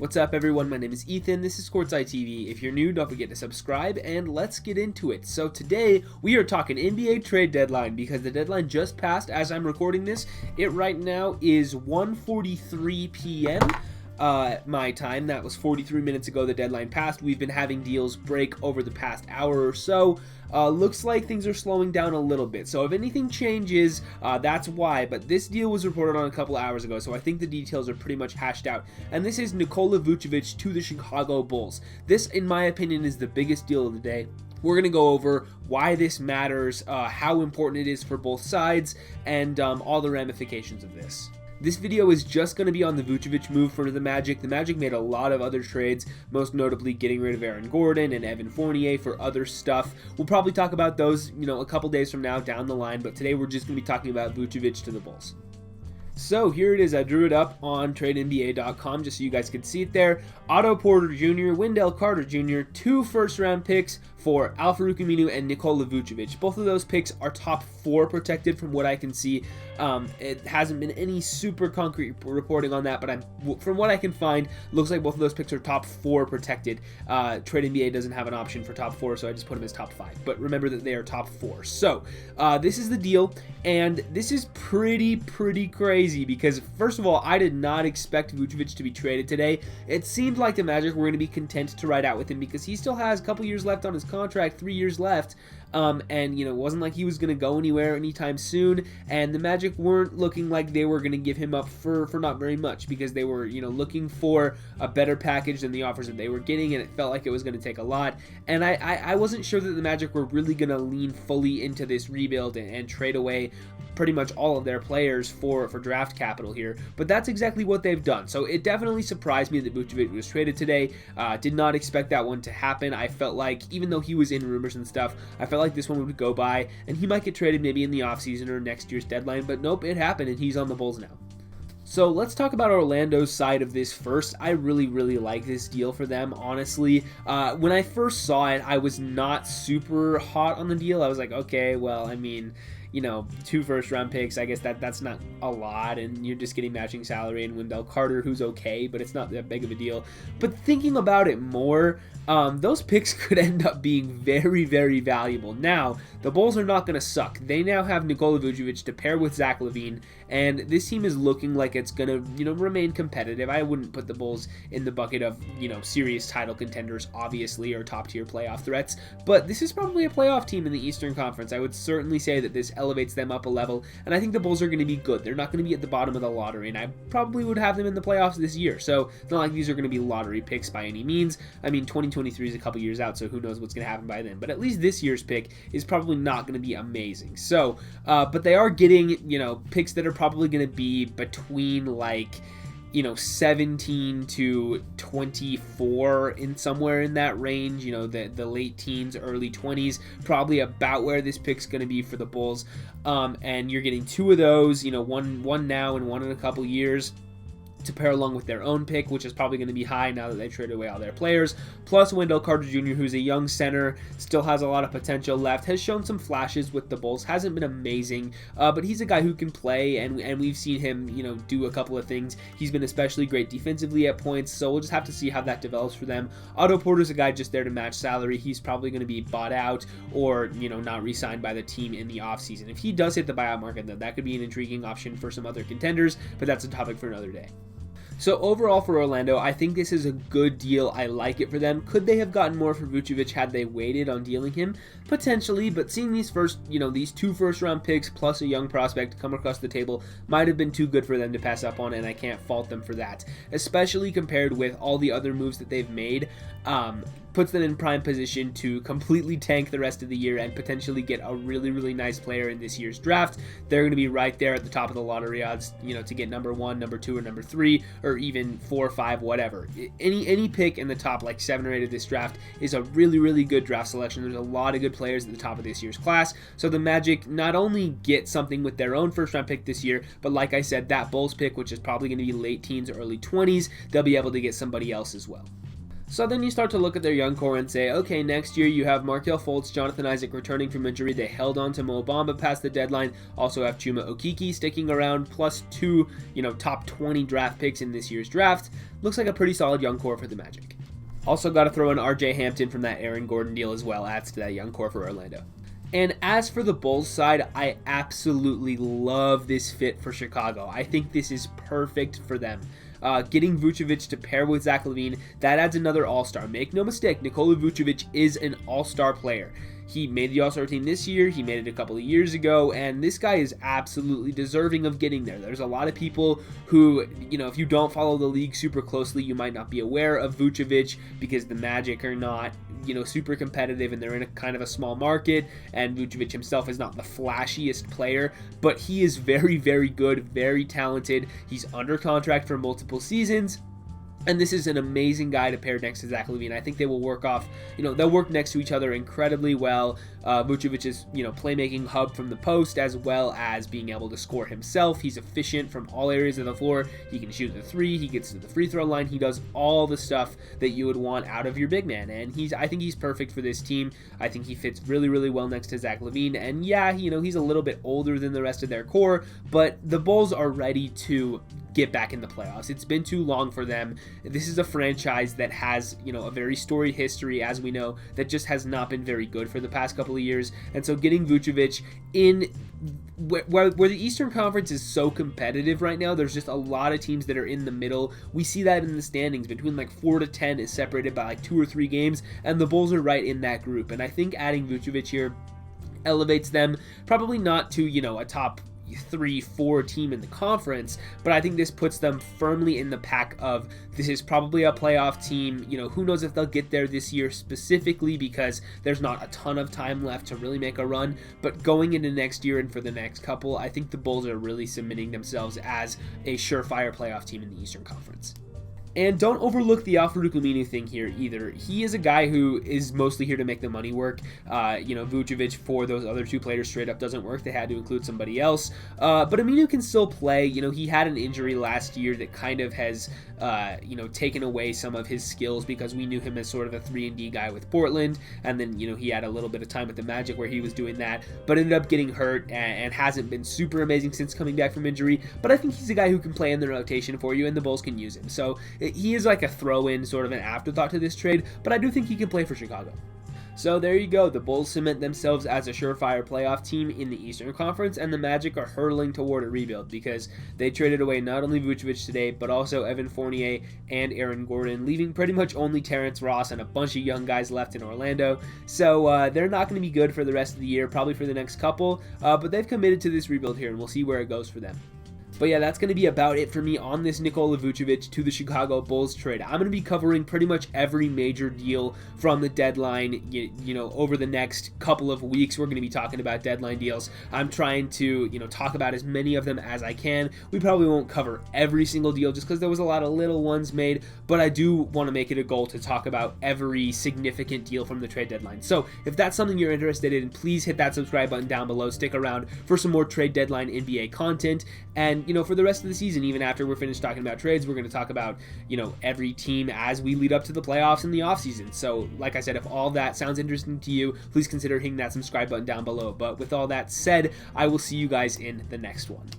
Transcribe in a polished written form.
What's up everyone, my name is Ethan, this is Courtside TV. If you're new, don't forget to subscribe, and let's get into it. So today, we are talking NBA trade deadline, because the deadline just passed as I'm recording this. It right now is 1:43 p.m. My time. That was 43 minutes ago the deadline passed. We've been having deals break over the past hour or so. Looks like things are slowing down a little bit, so if anything changes, that's why. But this deal was reported on a couple hours ago, so I think the details are pretty much hashed out. And this is Nikola Vucevic to the Chicago Bulls. This, in my opinion, is the biggest deal of the day. We're going to go over why this matters, how important it is for both sides, and all the ramifications of this. This video is just going to be on the Vucevic move for the Magic. The Magic made a lot of other trades, most notably getting rid of Aaron Gordon and Evan Fournier for other stuff. We'll probably talk about those, a couple days from now down the line, but today we're just going to be talking about Vucevic to the Bulls. So here it is. I drew it up on TradeNBA.com just so you guys could see it there. Otto Porter Jr., Wendell Carter Jr., 2 first-round picks for Al-Farouq Aminu and Nikola Vucevic. Both of those picks are top 4 protected from what I can see. It hasn't been any super concrete reporting on that, but from what I can find, looks like both of those picks are top 4 protected. TradeNBA doesn't have an option for top 4, so I just put them as top 5. But remember that they are top 4. So this is the deal, and this is pretty crazy because, first of all, I did not expect Vucevic to be traded today. It seemed like the Magic were going to be content to ride out with him because he still has a couple years left on his contract, 3 years left. And it wasn't like he was going to go anywhere anytime soon, and the Magic weren't looking like they were going to give him up for not very much because they were, looking for a better package than the offers that they were getting, and it felt like it was going to take a lot. And I wasn't sure that the Magic were really going to lean fully into this rebuild and trade away pretty much all of their players for draft capital here, but that's exactly what they've done. So it definitely surprised me that Vucevic was traded today. Did not expect that one to happen. I felt like, even though he was in rumors and stuff, I felt like this one would go by and he might get traded maybe in the offseason or next year's deadline, but nope, it happened and he's on the Bulls now. So let's talk about Orlando's side of this first. I really like this deal for them, honestly. When I first saw it, I was not super hot on the deal. I was like, okay, well, I mean, 2 first-round picks, I guess that's not a lot, and you're just getting matching salary, and Wendell Carter, who's okay, but it's not that big of a deal. But thinking about it more, those picks could end up being very valuable. Now, the Bulls are not going to suck. They now have Nikola Vucevic to pair with Zach LaVine, and this team is looking like it's going to, remain competitive. I wouldn't put the Bulls in the bucket of, serious title contenders, obviously, or top-tier playoff threats, but this is probably a playoff team in the Eastern Conference. I would certainly say that this elevates them up a level, and I think the Bulls are going to be good. They're not going to be at the bottom of the lottery, and I probably would have them in the playoffs this year, so it's not like these are going to be lottery picks by any means. I mean, 2023 is a couple years out, so who knows what's going to happen by then, but at least this year's pick is probably not going to be amazing. So, but they are getting, picks that are probably going to be between, like, 17 to 24, in somewhere in that range, the late teens, early 20s, probably about where this pick's going to be for the Bulls. And you're getting 2 of those, one now and one in a couple years, to pair along with their own pick, which is probably going to be high now that they traded away all their players, plus Wendell Carter Jr., who's a young center, still has a lot of potential left, has shown some flashes with the Bulls, hasn't been amazing, but he's a guy who can play, and we've seen him, do a couple of things. He's been especially great defensively at points, so we'll just have to see how that develops for them. Otto Porter's a guy just there to match salary. He's probably going to be bought out or, not re-signed by the team in the offseason. If he does hit the buyout market, then that could be an intriguing option for some other contenders, but that's a topic for another day. So overall for Orlando, I think this is a good deal. I like it for them. Could they have gotten more for Vucevic had they waited on dealing him? Potentially, but seeing these these 2 first-round picks plus a young prospect come across the table might have been too good for them to pass up on, and I can't fault them for that. Especially compared with all the other moves that they've made. Puts them in prime position to completely tank the rest of the year and potentially get a really nice player in this year's draft. They're going to be right there at the top of the lottery odds, to get number 1, number 2, or number 3, or even 4 or 5, whatever. Any pick in the top, like 7 or 8 of this draft is a really good draft selection. There's a lot of good players at the top of this year's class. So the Magic not only get something with their own first round pick this year, but like I said, that Bulls pick, which is probably going to be late teens or early 20s, they'll be able to get somebody else as well. So then you start to look at their young core and say, okay, next year you have Markelle Fultz, Jonathan Isaac returning from injury. They held on to Mo Bamba past the deadline. Also have Chuma Okeke sticking around, plus 2, top 20 draft picks in this year's draft. Looks like a pretty solid young core for the Magic. Also got to throw in RJ Hampton from that Aaron Gordon deal as well, adds to that young core for Orlando. And as for the Bulls side, I absolutely love this fit for Chicago. I think this is perfect for them. Getting Vucevic to pair with Zach LaVine, that adds another all-star. Make no mistake, Nikola Vucevic is an all-star player. He made the all-star team this year, he made it a couple of years ago, and this guy is absolutely deserving of getting there. There's a lot of people who, if you don't follow the league super closely, you might not be aware of Vucevic because the Magic are not, super competitive and they're in a kind of a small market, and Vucevic himself is not the flashiest player, but he is very, very good, very talented. He's under contract for multiple seasons. And this is an amazing guy to pair next to Zach LaVine. I think they will work off, they'll work next to each other incredibly well. Vucevic's, playmaking hub from the post as well as being able to score himself. He's efficient from all areas of the floor. He can shoot the three. He gets to the free throw line. He does all the stuff that you would want out of your big man. And I think he's perfect for this team. I think he fits really, really well next to Zach LaVine. And yeah, he's a little bit older than the rest of their core, but the Bulls are ready to get back in the playoffs. It's been too long for them. This is a franchise that has, a very storied history, as we know, that just has not been very good for the past couple of years. And so getting Vucevic in where the Eastern Conference is so competitive right now, there's just a lot of teams that are in the middle. We see that in the standings. Between 4 to 10 is separated by 2 or 3 games, and the Bulls are right in that group. And I think adding Vucevic here elevates them, probably not to, a top 3-4 team in the conference, but I think this puts them firmly in the pack of this is probably a playoff team. Who knows if they'll get there this year specifically because there's not a ton of time left to really make a run, but going into next year and for the next couple, I think the Bulls are really cementing themselves as a surefire playoff team in the Eastern Conference. And don't overlook the Al-Farouq Aminu thing here either. He is a guy who is mostly here to make the money work. Vucevic for those other 2 players straight up doesn't work. They had to include somebody else. But Aminu can still play. He had an injury last year that kind of has, taken away some of his skills because we knew him as sort of a 3-and-D guy with Portland. And then, he had a little bit of time with the Magic where he was doing that, but ended up getting hurt and hasn't been super amazing since coming back from injury. But I think he's a guy who can play in the rotation for you, and the Bulls can use him. So he is like a throw-in, sort of an afterthought to this trade, but I do think he can play for Chicago. So there you go. The Bulls cement themselves as a surefire playoff team in the Eastern Conference, and the Magic are hurtling toward a rebuild because they traded away not only Vucevic today, but also Evan Fournier and Aaron Gordon, leaving pretty much only Terrence Ross and a bunch of young guys left in Orlando. So they're not going to be good for the rest of the year, probably for the next couple, but they've committed to this rebuild here, and we'll see where it goes for them. But yeah, that's going to be about it for me on this Nikola Vucevic to the Chicago Bulls trade. I'm going to be covering pretty much every major deal from the deadline, over the next couple of weeks. We're going to be talking about deadline deals. I'm trying to, talk about as many of them as I can. We probably won't cover every single deal just because there was a lot of little ones made, but I do want to make it a goal to talk about every significant deal from the trade deadline. So if that's something you're interested in, please hit that subscribe button down below. Stick around for some more trade deadline NBA content. And, for the rest of the season, even after we're finished talking about trades, we're going to talk about, every team as we lead up to the playoffs in the offseason. So, like I said, if all that sounds interesting to you, please consider hitting that subscribe button down below. But with all that said, I will see you guys in the next one.